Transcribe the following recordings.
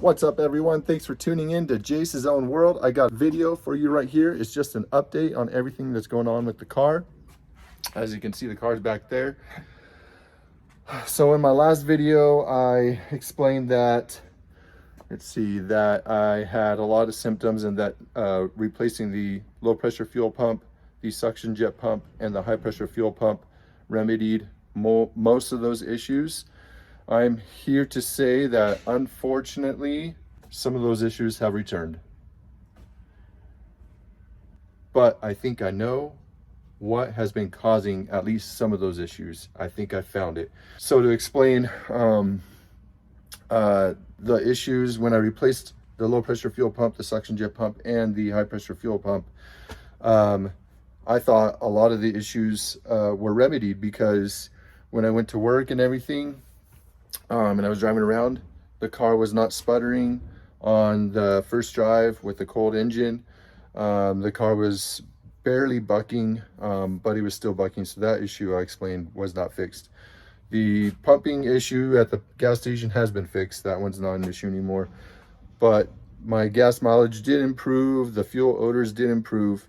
What's up, everyone? Thanks for tuning in to Jace's Own World. I got a video for you right here. It's just an update on everything that's going on with the car. As you can see, the car's back there. So in my last video, I explained that, that I had a lot of symptoms and that replacing the low pressure fuel pump, the suction jet pump, and the high pressure fuel pump remedied most of those issues. I'm here to say that unfortunately, some of those issues have returned. But I think I know what has been causing at least some of those issues. I think I found it. So to explain the issues when I replaced the low pressure fuel pump, the suction jet pump, and the high pressure fuel pump, I thought a lot of the issues were remedied because when I went to work and everything, and I was driving around, the car was not sputtering on the first drive with the cold engine. The car was barely bucking, but it was still bucking. So that issue I explained was not fixed. The pumping issue at the gas station has been fixed. That one's not an issue anymore. But my gas mileage did improve. The fuel odors did improve.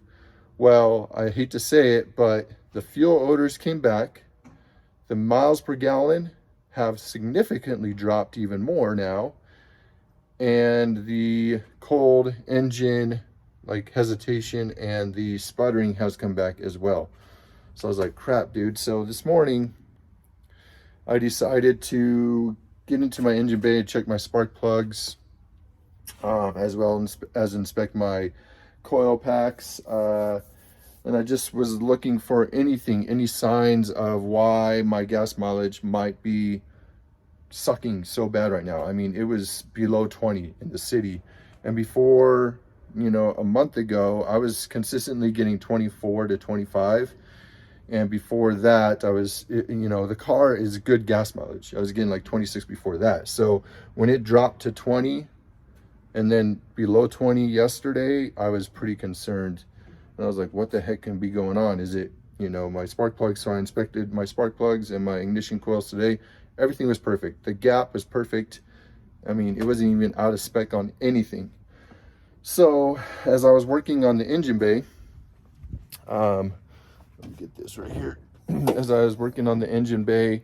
Well, I hate to say it, but the fuel odors came back. The miles per gallon have significantly dropped even more now, and the cold engine like hesitation and the sputtering has come back as well. So I was like, crap, dude. So this morning I decided to get into my engine bay and check my spark plugs, as well as inspect my coil packs, and I just was looking for any signs of why my gas mileage might be sucking so bad right now. I mean, it was below 20 in the city. And before, a month ago, I was consistently getting 24 to 25. And before that, I was, the car is good gas mileage. I was getting like 26 before that. So when it dropped to 20 and then below 20 yesterday, I was pretty concerned. And I was like, what the heck can be going on? Is it, my spark plugs? So I inspected my spark plugs and my ignition coils today. Everything was perfect. The gap was perfect. I mean, it wasn't even out of spec on anything. So as I was working on the engine bay, let me get this right here. As I was working on the engine bay,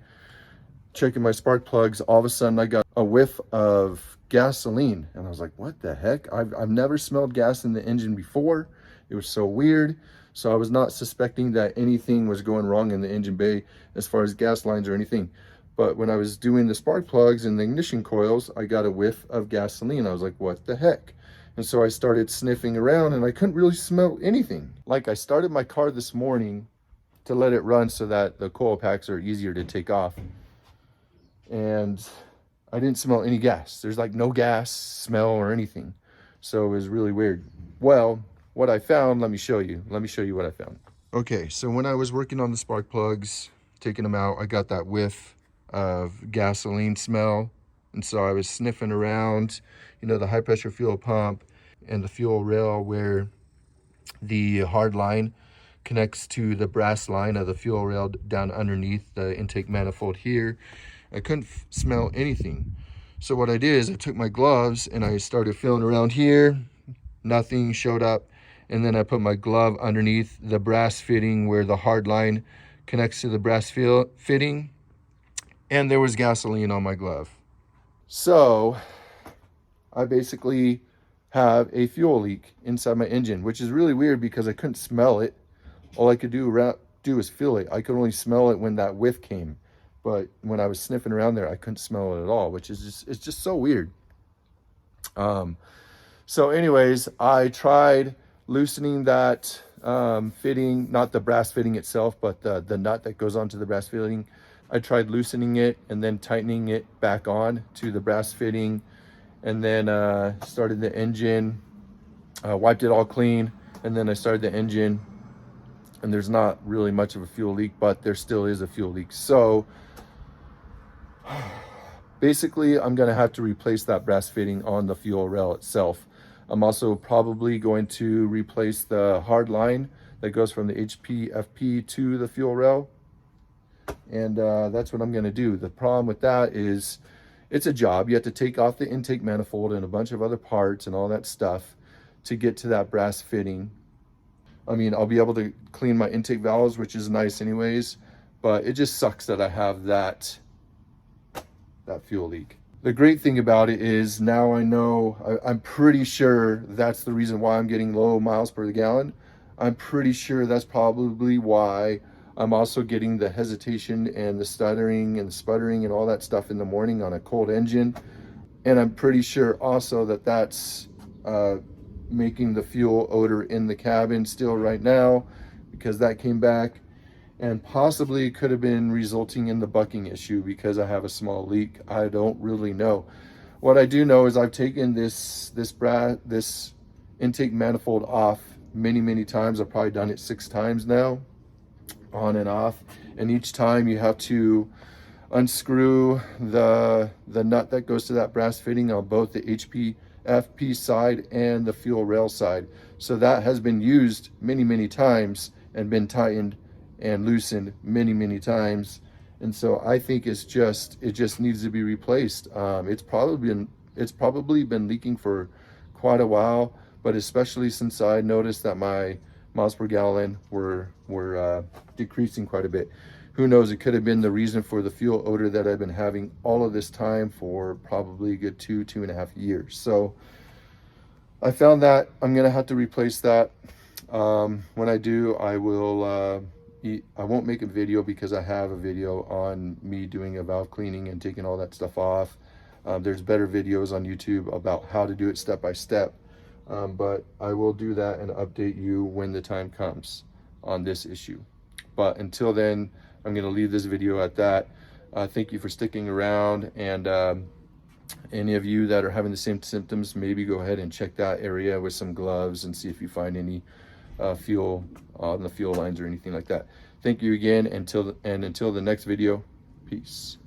checking my spark plugs, all of a sudden I got a whiff of gasoline. And I was like, what the heck? I've never smelled gas in the engine before. It was so weird. So I was not suspecting that anything was going wrong in the engine bay as far as gas lines or anything. But when I was doing the spark plugs and the ignition coils, I got a whiff of gasoline. I was like, what the heck? And so I started sniffing around and I couldn't really smell anything. Like, I started my car this morning to let it run so that the coil packs are easier to take off. And I didn't smell any gas. There's like no gas smell or anything. So it was really weird. Well, what I found, let me show you what I found. Okay, so when I was working on the spark plugs, taking them out, I got that whiff of gasoline smell. And so I was sniffing around, the high pressure fuel pump and the fuel rail where the hard line connects to the brass line of the fuel rail down underneath the intake manifold here. I couldn't smell anything. So what I did is I took my gloves and I started feeling around here. Nothing showed up. And then I put my glove underneath the brass fitting where the hard line connects to the brass fitting. And there was gasoline on my glove. So I basically have a fuel leak inside my engine, which is really weird because I couldn't smell it. All I could do was feel it. I could only smell it when that whiff came. But when I was sniffing around there, I couldn't smell it at all, which is it's just so weird. So anyways, I tried loosening that fitting, not the brass fitting itself, but the nut that goes onto the brass fitting. I tried loosening it and then tightening it back on to the brass fitting, and then started the engine, wiped it all clean, and then I started the engine, and there's not really much of a fuel leak, but there still is a fuel leak. So basically I'm gonna have to replace that brass fitting on the fuel rail itself. I'm also probably going to replace the hard line that goes from the HPFP to the fuel rail. And that's what I'm going to do. The problem with that is it's a job. You have to take off the intake manifold and a bunch of other parts and all that stuff to get to that brass fitting. I mean, I'll be able to clean my intake valves, which is nice anyways, but it just sucks that I have that fuel leak. The great thing about it is now I know, I'm pretty sure that's the reason why I'm getting low miles per gallon. I'm pretty sure that's probably why I'm also getting the hesitation and the stuttering and sputtering and all that stuff in the morning on a cold engine. And I'm pretty sure also that that's making the fuel odor in the cabin still right now, because that came back, and possibly could have been resulting in the bucking issue because I have a small leak. I don't really know. What I do know is I've taken this intake manifold off many times. I've probably done it 6 times now, on and off, and each time you have to unscrew the nut that goes to that brass fitting on both the FP side and the fuel rail side. So that has been used many times and been tightened and loosened many times, and so I think it just needs to be replaced. It's probably been leaking for quite a while, but especially since I noticed that my miles per gallon were decreasing quite a bit. Who knows, it could have been the reason for the fuel odor that I've been having all of this time for probably a good 2.5 years. So I found that I'm gonna have to replace that. When I do, I won't make a video because I have a video on me doing a valve cleaning and taking all that stuff off. There's better videos on YouTube about how to do it step by step. But I will do that and update you when the time comes on this issue. But until then, I'm going to leave this video at that. Thank you for sticking around, and any of you that are having the same symptoms, maybe go ahead and check that area with some gloves and see if you find any fuel on the fuel lines or anything like that. Thank you again, until the next video. Peace.